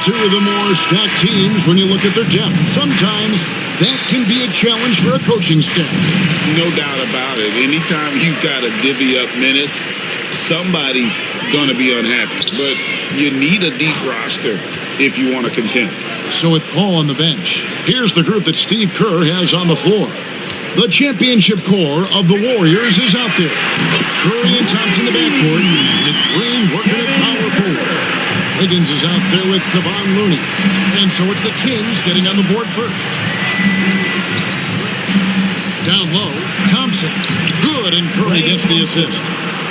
two of the more stacked teams when you look at their depth. Sometimes that can be a challenge for a coaching staff. No doubt about it. Anytime you've got to divvy up minutes, somebody's going to be unhappy. But you need a deep roster if you want to contend. So with Paul on the bench, here's the group that Steve Kerr has on the floor. The championship core of the Warriors is out there. Curry and Thompson in the backcourt, with Green working at power forward. Wiggins is out there with Kevon Looney. And so it's the Kings getting on the board first. Down low, Thompson. Good, and Curry gets the assist.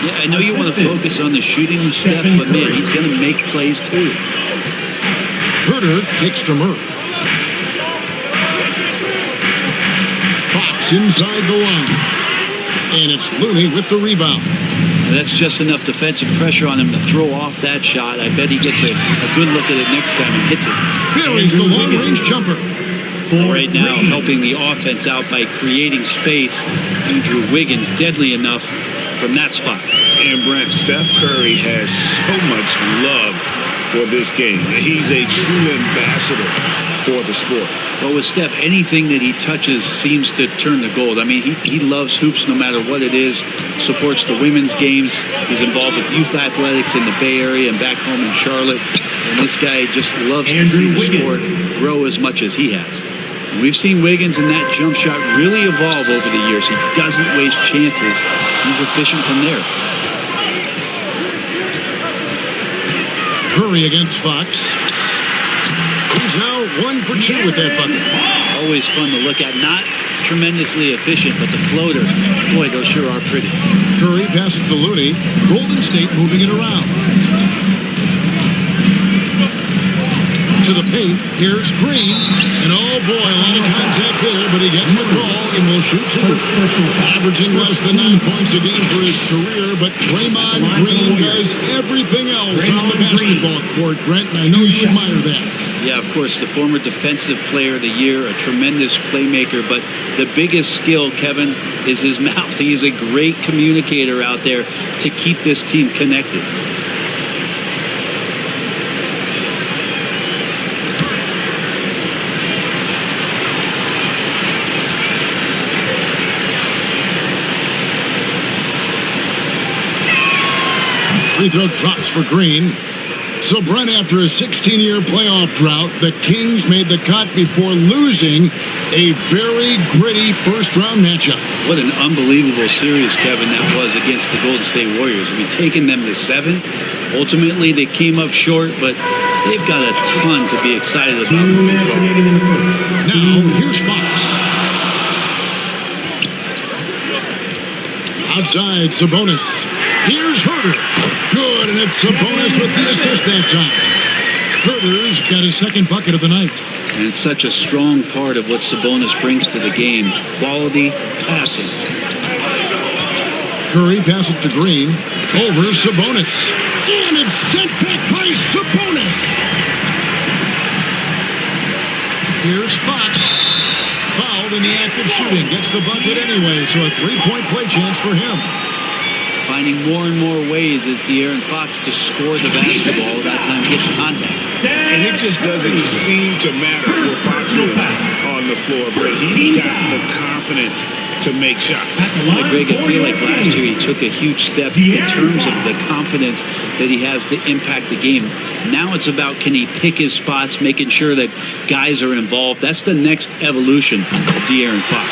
Yeah, I know you want to focus on the shooting with Steph, but man, he's going to make plays too. Herter kicks to Murray. Fox inside the line. And it's Looney with the rebound. That's just enough defensive pressure on him to throw off that shot. I bet he gets a good look at it next time and hits it. Buries the long-range jumper. Right now, helping the offense out by creating space. Andrew Wiggins, deadly enough from that spot. And Brent, Steph Curry has so much love for this game. He's a true ambassador for the sport. Well, with Steph, anything that he touches seems to turn to gold. I mean, he loves hoops no matter what it is, supports the women's games. He's involved with youth athletics in the Bay Area and back home in Charlotte. And this guy just loves to see the sport grow as much as he has. And we've seen Wiggins and that jump shot really evolve over the years. He doesn't waste chances. He's efficient from there. Curry against Fox. He's now 1 for 2 with that bucket. Always fun to look at. Not tremendously efficient, but the floater, boy, those sure are pretty. Curry passes to Looney. Golden State moving it around. To the paint. Here's Green. And oh boy, a lot of contact there, but he gets the call and will shoot 2. Averaging less than 9 points a game for his career, but Draymond Green does everything else on the basketball court, Brent, and I know you admire that. Yeah, of course, the former Defensive Player of the Year, a tremendous playmaker, but the biggest skill, Kevin, is his mouth. He's a great communicator out there to keep this team connected. Free throw drops for Green. So, Brent, after a 16-year playoff drought, the Kings made the cut before losing a very gritty first-round matchup. What an unbelievable series, Kevin, that was against the Golden State Warriors. I mean, taking them to 7. Ultimately, they came up short, but they've got a ton to be excited about moving forward. Now, here's Fox. Outside, Sabonis. Here's Herter. Good, and it's Sabonis with the assist that time. Herter's got his second bucket of the night. And it's such a strong part of what Sabonis brings to the game. Quality passing. Curry passes to Green. Over Sabonis. And it's sent back by Sabonis. Here's Fox. Fouled in the act of shooting. Gets the bucket anyway, so a 3-point play chance for him. Finding more and more ways as De'Aaron Fox to score the basketball. That time gets contact. And it just doesn't seem to matter where Fox is on the floor, but he's got the confidence to make shots. Yeah, Greg, I feel like last year he took a huge step in terms of the confidence that he has to impact the game. Now it's about, can he pick his spots, making sure that guys are involved. That's the next evolution of De'Aaron Fox.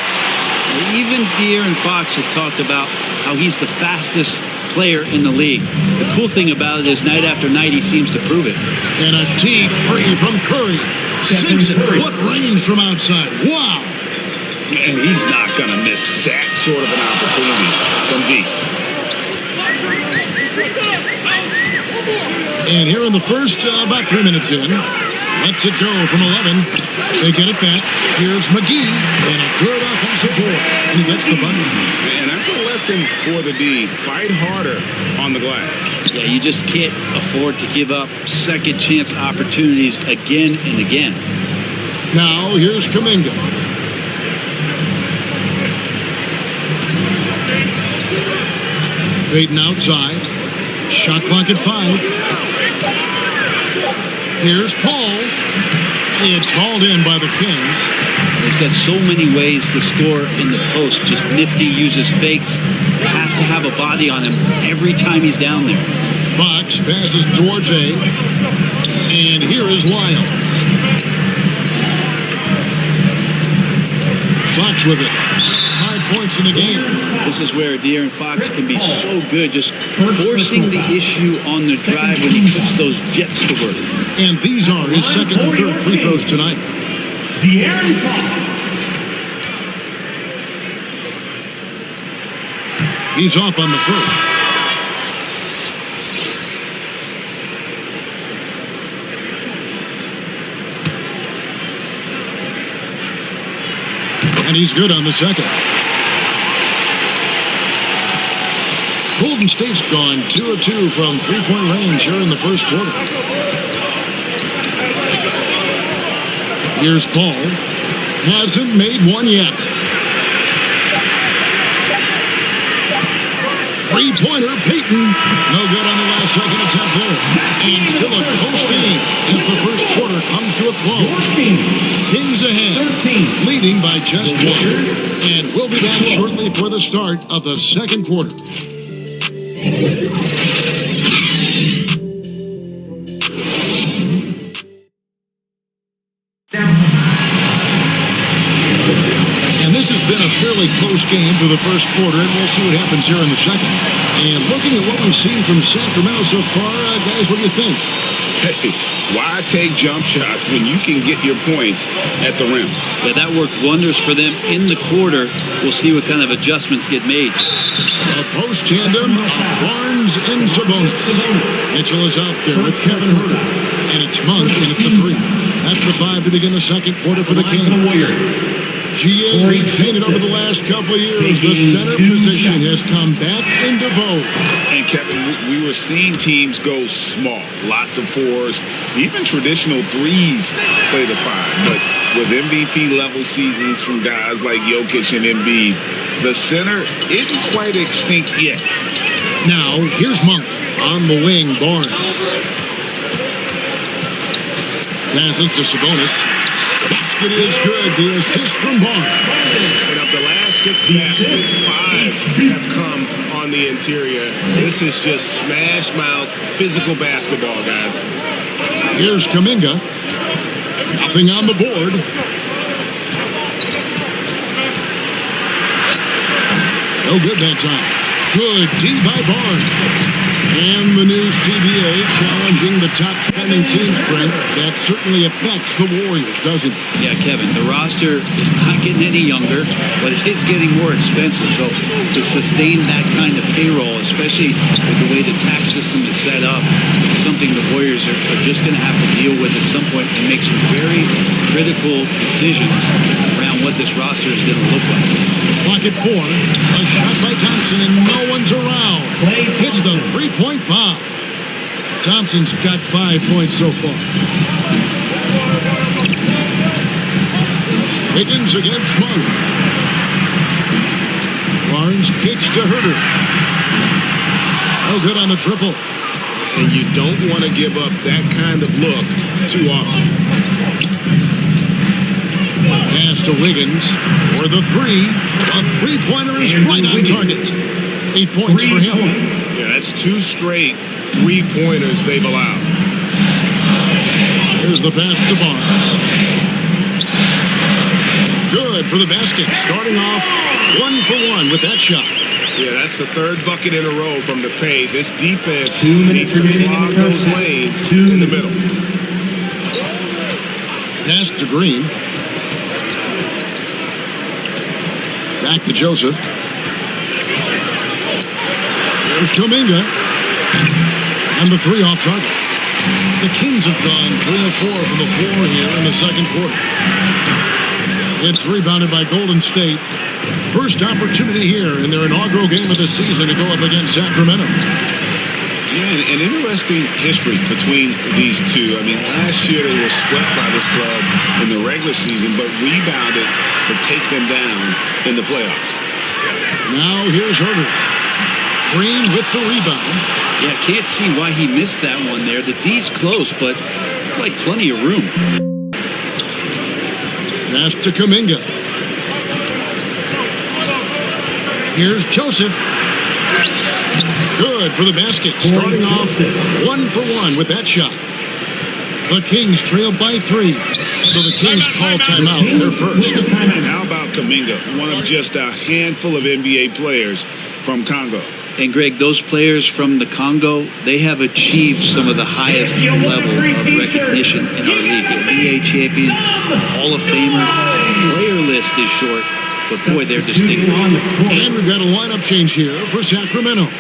Even De'Aaron Fox has talked about how he's the fastest player in the league. The cool thing about it is night after night he seems to prove it. And a deep three from Curry. Sinks it. What range from outside. Wow. And he's not going to miss that sort of an opportunity from deep. And here in the first, about 3 minutes in, lets it go from 11. They get it back. Here's McGee. And a good offensive board. And he gets the bucket. And that's a lesson for the D. Fight harder on the glass. Yeah, you just can't afford to give up second chance opportunities again and again. Now, here's Kuminga. Payton outside. Shot clock at 5. Here's Paul. It's hauled in by the Kings. He's got so many ways to score in the post. Just nifty, uses fakes. They have to have a body on him every time he's down there. Fox passes Duarte. And here is Lyles. Fox with it. 5 points in the game. This is where De'Aaron Fox can be so good, just forcing the issue on the drive when he puts those jets to work. And these are his second and third free throws tonight. De'Aaron Fox. He's off on the first. And he's good on the second. Golden State's gone 2 of 2 from three-point range here in the first quarter. Here's Paul. Hasn't made one yet. Three-pointer, Peyton. No good on the last second attempt there. And still a close game as the first quarter comes to a close. Kings ahead, leading by just one. And we'll be back shortly for the start of the second quarter. And this has been a fairly close game through the first quarter, and we'll see what happens here in the second. And looking at what we've seen from Sacramento so far, guys, what do you think? Hey, why take jump shots when you can get your points at the rim? Yeah, that worked wonders for them in the quarter. We'll see what kind of adjustments get made. A post tandem of Barnes and Sabonis. Mitchell is out there with Kevin Huerter. And it's Monk in at the three. That's the 5 to begin the second quarter for the Kings. GA repainted over the last couple of years. The center position has come back into vogue. And Kevin, we were seeing teams go small, lots of fours, even traditional threes play the 5. But with MVP level seasons from guys like Jokic and Embiid, the center isn't quite extinct yet. Now, here's Monk on the wing, Barnes. Passes to Sabonis. Basket is good. The assist from Barnes. And of the last 6 baskets, 5 have come on the interior. This is just smash mouth, physical basketball, guys. Here's Kuminga. Nothing on the board. No good that time. Good D by Barnes. And the new CBA challenging the top spending team sprint. That certainly affects the Warriors, doesn't it? Yeah, Kevin, the roster is not getting any younger, but it's getting more expensive. So to sustain that kind of payroll, especially with the way the tax system is set up, is something the Warriors are just going to have to deal with at some point and make some very critical decisions around what this roster is going to look like. Clock at 4. A shot by Thompson, and no one's around. Hits the three-point bomb. Thompson's got 5 points so far. Higgins against Monk. Barnes kicks to Huerter. No good on the triple. And you don't want to give up that kind of look too often. Pass to Wiggins for the 3. A three-pointer is right on target. 8 points for him. Yeah, that's 2 straight 3-pointers they've allowed. Here's the pass to Barnes. Good for the basket. Starting off 1 for 1 with that shot. Yeah, that's the 3rd bucket in a row from the paint. This defense needs to clog those lanes in the middle. Pass to Green. Back to Joseph. Here's Kuminga. And the 3 off target. The Kings have gone 3 of 4 from the floor here in the second quarter. It's rebounded by Golden State. First opportunity here in their inaugural game of the season to go up against Sacramento. Yeah, an interesting history between these two. I mean, last year they were swept by this club in the regular season, but rebounded to take them down in the playoffs. Now here's Huerter. Green with the rebound. Yeah, can't see why he missed that one there. The D's close, but looked like plenty of room. Pass to Kuminga. Here's Joseph. Good for the basket. Starting off 1 for 1 with that shot. The Kings trail by 3. So the Kings call timeout their first. And how about Kuminga, one of just a handful of NBA players from Congo? And Greg, those players from the Congo, they have achieved some of the highest level of recognition in our league. NBA champions, Hall of Famer. Player list is short, but boy, they're distinguished. And we've got a lineup change here for Sacramento.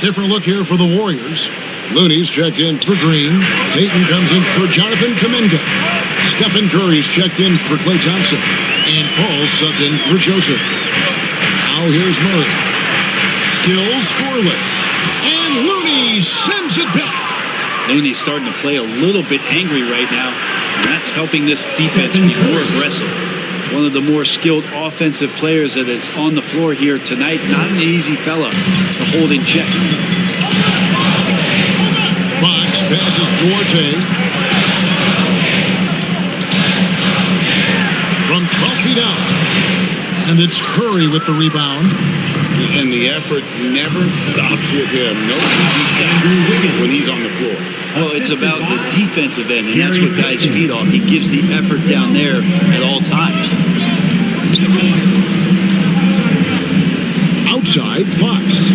Different look here for the Warriors. Looney's checked in for Green. Payton comes in for Jonathan Kuminga. Stephen Curry's checked in for Klay Thompson. And Paul subbed in for Joseph. Now here's Murray. Still scoreless. And Looney sends it back. Looney's starting to play a little bit angry right now, and that's helping this defense be more aggressive. One of the more skilled offensive players that is on the floor here tonight. Not an easy fella to hold in check. Fox passes Duarte. From 12 feet out. And it's Curry with the rebound. And the effort never stops with him. No easy shots when he's on the floor. Well, it's about the defensive end, and that's what guys feed off. He gives the effort down there at all times. Outside, Fox.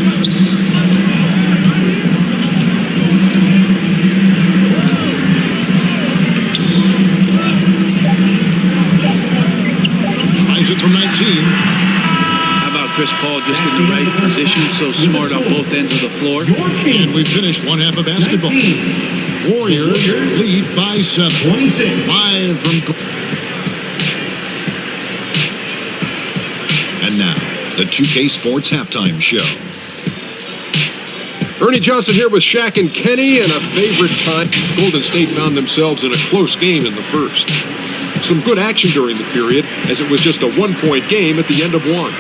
Tries it from 19. Chris Paul just in the right position, so smart on both ends of the floor. And we finished one half of basketball. Warriors lead by 7. 5 from... And now, the 2K Sports Halftime Show. Ernie Johnson here with Shaq and Kenny, and a favorite time. Golden State found themselves in a close game in the first. Some good action during the period, as it was just a 1-point game at the end of one.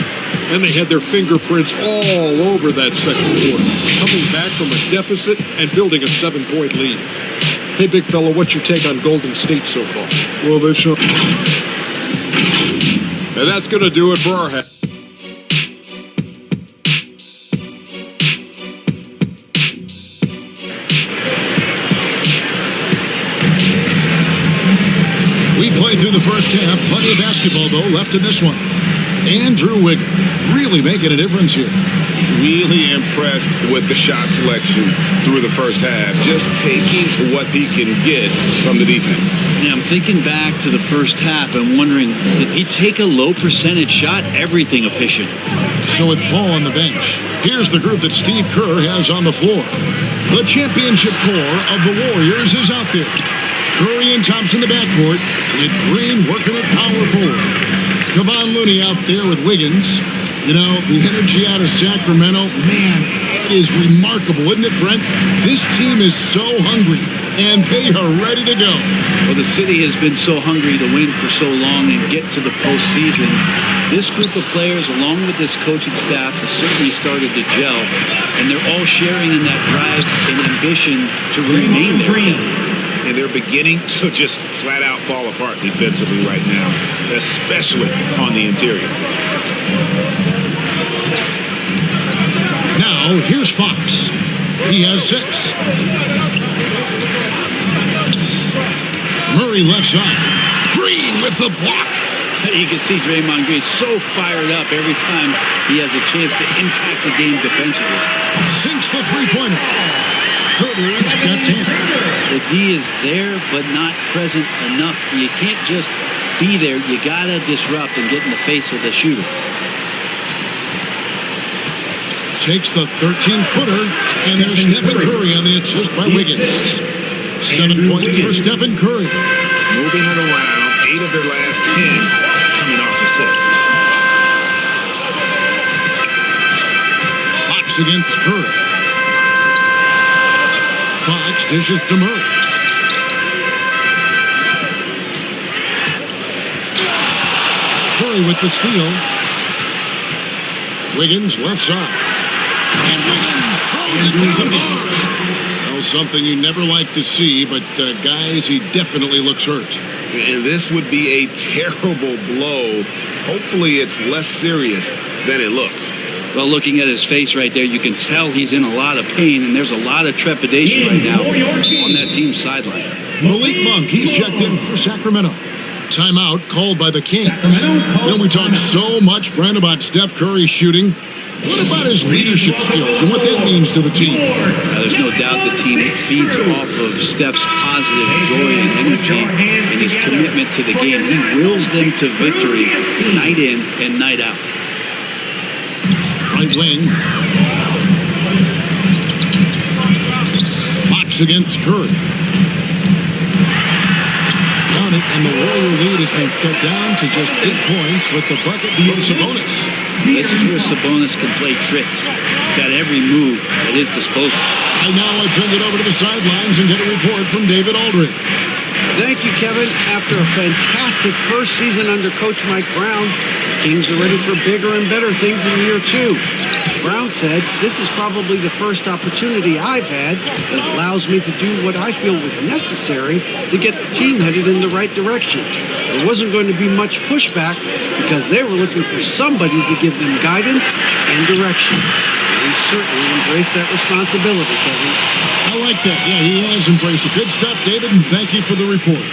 And they had their fingerprints all over that second quarter, coming back from a deficit and building a 7-point lead. Hey, big fella, what's your take on Golden State so far? Well, they show... And that's going to do it for our half. We played through the first half. Plenty of basketball, though, left in this one. Andrew Wiggins really making a difference here. Really impressed with the shot selection through the first half. Just taking what he can get from the defense. Yeah, I'm thinking back to the first half and wondering, did he take a low percentage shot? Everything efficient. So with Paul on the bench, here's the group that Steve Kerr has on the floor. The championship core of the Warriors is out there. Curry and Thompson in the backcourt, with Green working at power forward. Kevon Looney out there with Wiggins. You know, the energy out of Sacramento, man, it is remarkable, isn't it, Brent? This team is so hungry, and they are ready to go. Well, the city has been so hungry to win for so long and get to the postseason. This group of players, along with this coaching staff, has certainly started to gel, and they're all sharing in that drive and ambition to remain there, Kevin. And they're beginning to just flat out fall apart defensively right now, especially on the interior. Now, here's Fox. He has 6. Murray left side. Green with the block. You can see Draymond Green so fired up every time he has a chance to impact the game defensively. Sinks the three-pointer. Herbert's got 10. The D is there, but not present enough. You can't just be there. You got to disrupt and get in the face of the shooter. Takes the 13-footer, and there's Stephen Curry on the assist by Wiggins. 7 points for Stephen Curry. Moving it around, 8 of their last 10 coming off assists. Fox against Curry. Fox dishes to Murray. Curry with the steal. Wiggins left side. And Wiggins throws it down hard. Well, something you never like to see, but guys, he definitely looks hurt. And this would be a terrible blow. Hopefully it's less serious than it looks. Well, looking at his face right there, you can tell he's in a lot of pain, and there's a lot of trepidation right now on that team's sideline. Malik Monk, he's checked in for Sacramento. Timeout called by the Kings. We talk so much, Brent, about Steph Curry shooting. What about his leadership skills and what that means to the team? There's no doubt the team feeds off of Steph's positive joy and energy and his commitment to the game. He wills them to victory night in and night out. Right wing. Fox against Curry. Down it, and the Warrior lead has been cut down to just 8 points with the bucket from Sabonis. This is where Sabonis can play tricks. He's got every move at his disposal. And now let's send it over to the sidelines and get a report from David Aldridge. Thank you, Kevin. After a fantastic first season under Coach Mike Brown, the Kings are ready for bigger and better things in year 2. Brown said, "This is probably the first opportunity I've had that allows me to do what I feel was necessary to get the team headed in the right direction. There wasn't going to be much pushback because they were looking for somebody to give them guidance and direction." And he certainly embraced that responsibility, Kevin. I like that. Yeah, he has embraced it. Good stuff, David, and thank you for the report.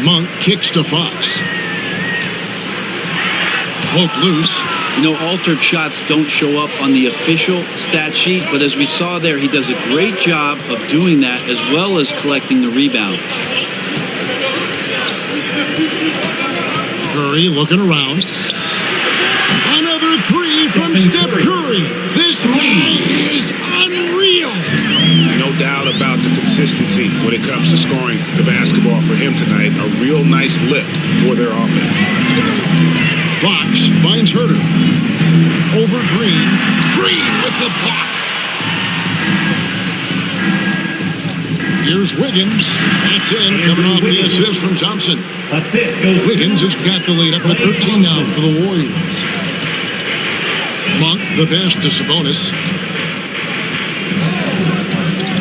Monk kicks to Fox. Poked loose. You know, altered shots don't show up on the official stat sheet, but as we saw there, he does a great job of doing that as well as collecting the rebound. Curry looking around. Another three from Steph Curry. This guy is unreal. No doubt about the consistency when it comes to scoring the basketball for him tonight. A real nice lift for their offense. Fox finds Herter. Over Green. Green with the block. Here's Wiggins. That's in. Coming off the assist from Thompson. Assist goes Wiggins has got the lead up to 13 now for the Warriors. Monk, the pass to Sabonis.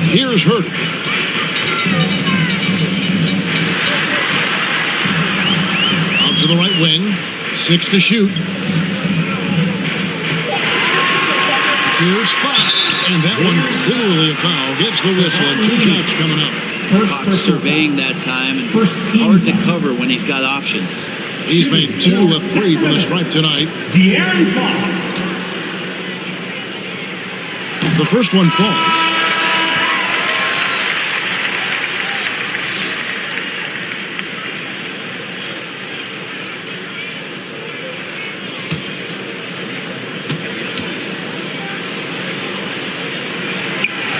Here's Herter. Out to the right wing. 6 to shoot. Here's Fox. And that one clearly a foul. Gets the whistle and 2 shots coming up. Fox surveying that time and hard to cover when he's got options. He's made 2 of 3 from the stripe tonight. De'Aaron Fox. The first one falls.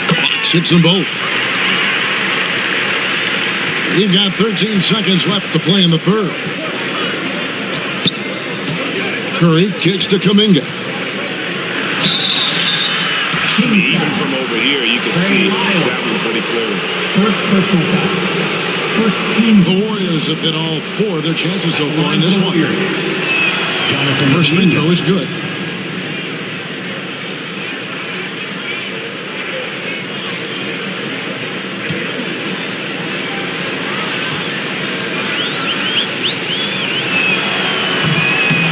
Fox hits them both. We've got 13 seconds left to play in the third. Curry kicks to Kuminga. Even from over here, you can see that one pretty clearly. First personal foul. First team. The Warriors have hit all 4 of their chances so far in this one. Jonathan First free throw is good.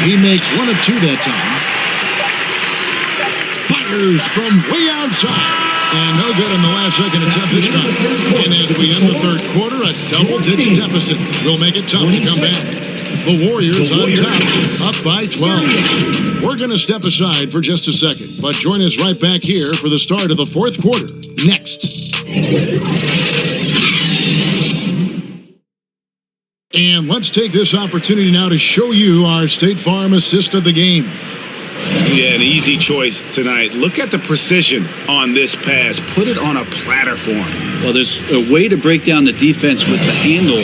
He makes 1 of 2 that time. Fires from way outside. And no good on the last second attempt this time. And as we end the third quarter, a double-digit deficit will make it tough to come back. The Warriors on top, up by 12. We're going to step aside for just a second, but join us right back here for the start of the fourth quarter. Next. And let's take this opportunity now to show you our State Farm assist of the game. Yeah, an easy choice tonight. Look at the precision on this pass. Put it on a platter for him. Well, there's a way to break down the defense with the handle,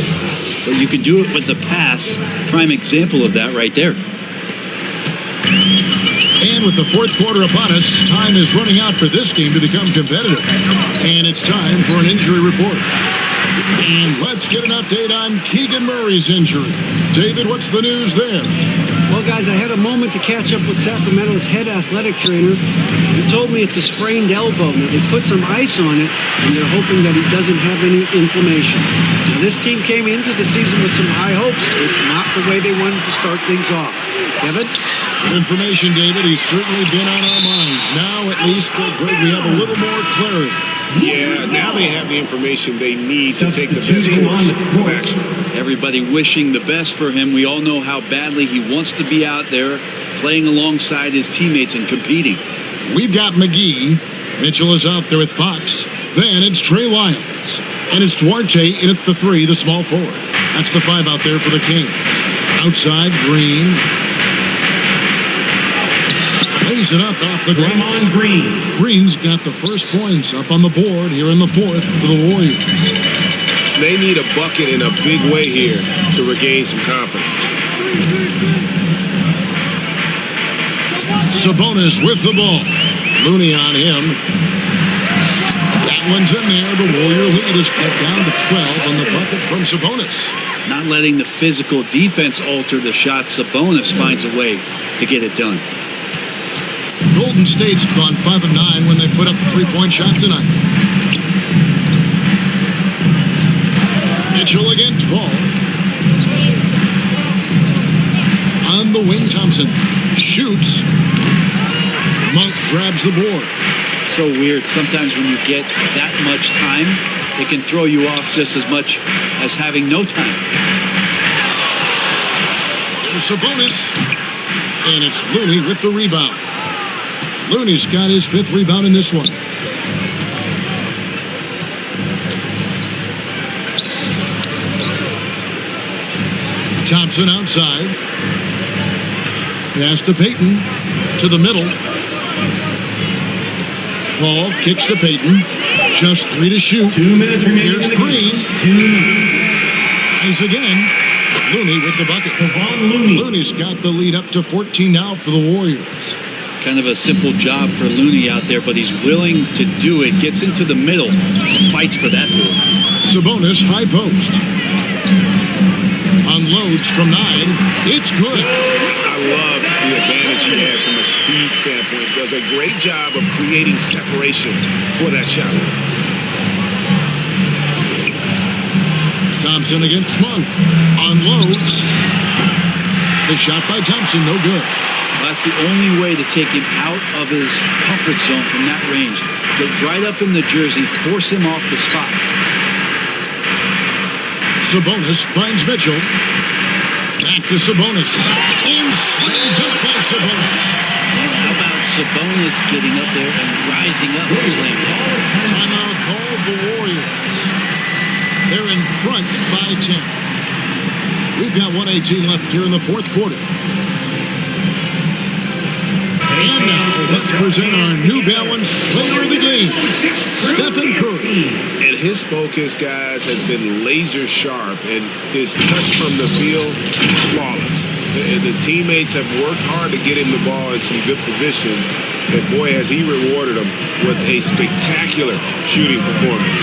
but you can do it with the pass. Prime example of that right there. And with the fourth quarter upon us, time is running out for this game to become competitive. And it's time for an injury report. And let's get an update on Keegan Murray's injury. David, what's the news there? Well, guys, I had a moment to catch up with Sacramento's head athletic trainer. He told me it's a sprained elbow. Now, they put some ice on it, and they're hoping that he doesn't have any inflammation. Now, this team came into the season with some high hopes. It's not the way they wanted to start things off. Kevin? Good information, David. He's certainly been on our minds. Now, at least, Greg, we have a little more clarity. Yeah, now they have the information they need to take the best course of action. Everybody wishing the best for him. We all know how badly he wants to be out there playing alongside his teammates and competing. We've got McGee. Mitchell is out there with Fox. Then it's Trey Lyles. And it's Duarte in at the 3, the small forward. That's the 5 out there for the Kings. Outside, Green. Lays it up off the glass. Draymond Green. Green's got the first points up on the board here in the 4th for the Warriors. They need a bucket in a big way here to regain some confidence. Sabonis with the ball. Looyh on him. That one's in there. The Warrior lead is cut down to 12 on the bucket from Sabonis. Not letting the physical defense alter the shot. Sabonis finds a way to get it done. Golden State's gone 5 of 9 when they put up the 3-point shot tonight. Mitchell against Paul. On the wing, Thompson shoots. Monk grabs the board. So weird. Sometimes when you get that much time, it can throw you off just as much as having no time. There's Sabonis. And it's Looyh with the rebound. Looney's got his 5th rebound in this one. Thompson outside. Pass to Payton. To the middle. Paul kicks to Payton. Just 3 to shoot. 2 minutes remaining. Here's Green. 2 minutes. Tries again. Looyh with the bucket. Kevon Looyh. Looyh's got the lead up to 14 now for the Warriors. Kind of a simple job for Looyh out there, but he's willing to do it. Gets into the middle and fights for that board. Sabonis high post. Unloads from 9. It's good. I love the advantage he has from a speed standpoint. Does a great job of creating separation for that shot. Thompson against Monk. Unloads. The shot by Thompson, no good. That's the only way to take him out of his comfort zone from that range. Get right up in the jersey, force him off the spot. Sabonis finds Mitchell. Back to Sabonis. And slammed up by Sabonis. And how about Sabonis getting up there and rising up to slam dunk? Timeout called the Warriors. They're in front by 10. We've got 1:18 left here in the 4th quarter. And now, let's present our New Balance Player of the Game, Stephen Curry. And his focus, guys, has been laser sharp, and his touch from the field, flawless. The teammates have worked hard to get him the ball in some good positions, and boy, has he rewarded them with a spectacular shooting performance.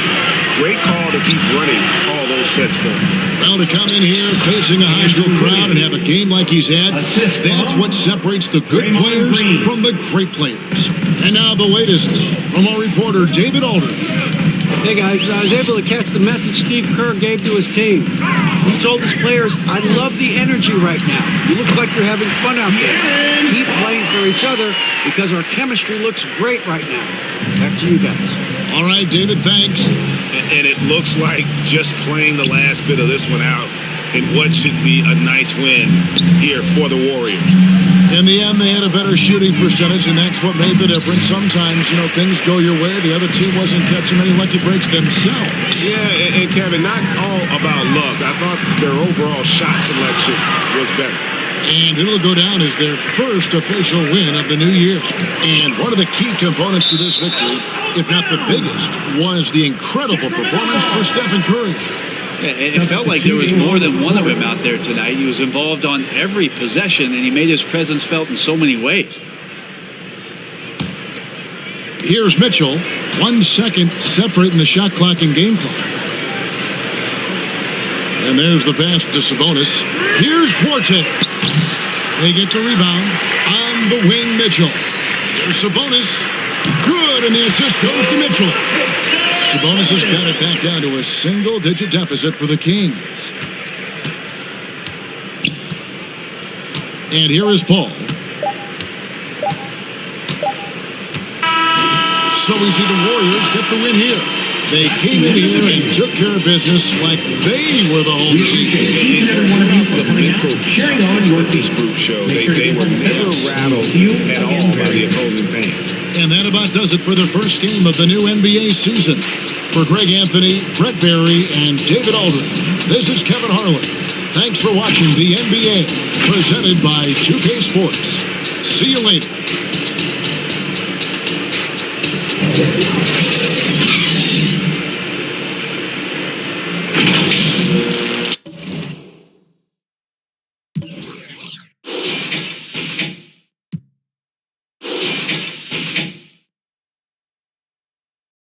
Great call to keep running all those sets for him. Well, to come in here facing a high school crowd and have a game like he's had, that's what separates the good players from the great players. And now the latest from our reporter, David Aldridge. Hey guys, I was able to catch the message Steve Kerr gave to his team. He told his players, I love the energy right now. You look like you're having fun out there. Keep playing for each other because our chemistry looks great right now. Back to you guys. All right, David, thanks. And it looks like just playing the last bit of this one out in what should be a nice win here for the Warriors. In the end, they had a better shooting percentage, and that's what made the difference. Sometimes, things go your way. The other team wasn't catching many lucky breaks themselves. Yeah, and Kevin, not all about luck. I thought their overall shot selection was better. And it'll go down as their first official win of the new year. And one of the key components to this victory, if not the biggest, was the incredible performance for Stephen Curry. Yeah, it felt like there was more than one of him out there tonight. He was involved on every possession, and he made his presence felt in so many ways. Here's Mitchell. 1 second separating the shot clock and game clock. And there's the pass to Sabonis. Here's Duarte. They get the rebound on the wing, Mitchell. There's Sabonis. Good, and the assist goes to Mitchell. Sabonis has got it back down to a single-digit deficit for the Kings. And here is Paul. So we see the Warriors get the win here. They came in here and took care of business like they were the home team. Each and every one of you for coming out, cheering on your This team. group show, Make they sure to were hit never themselves. rattled See you at again all by very the soon. opposing fans. And that about does it for the first game of the new NBA season. For Greg Anthony, Brett Barry, and David Aldridge, this is Kevin Harlan. Thanks for watching the NBA, presented by 2K Sports. See you later.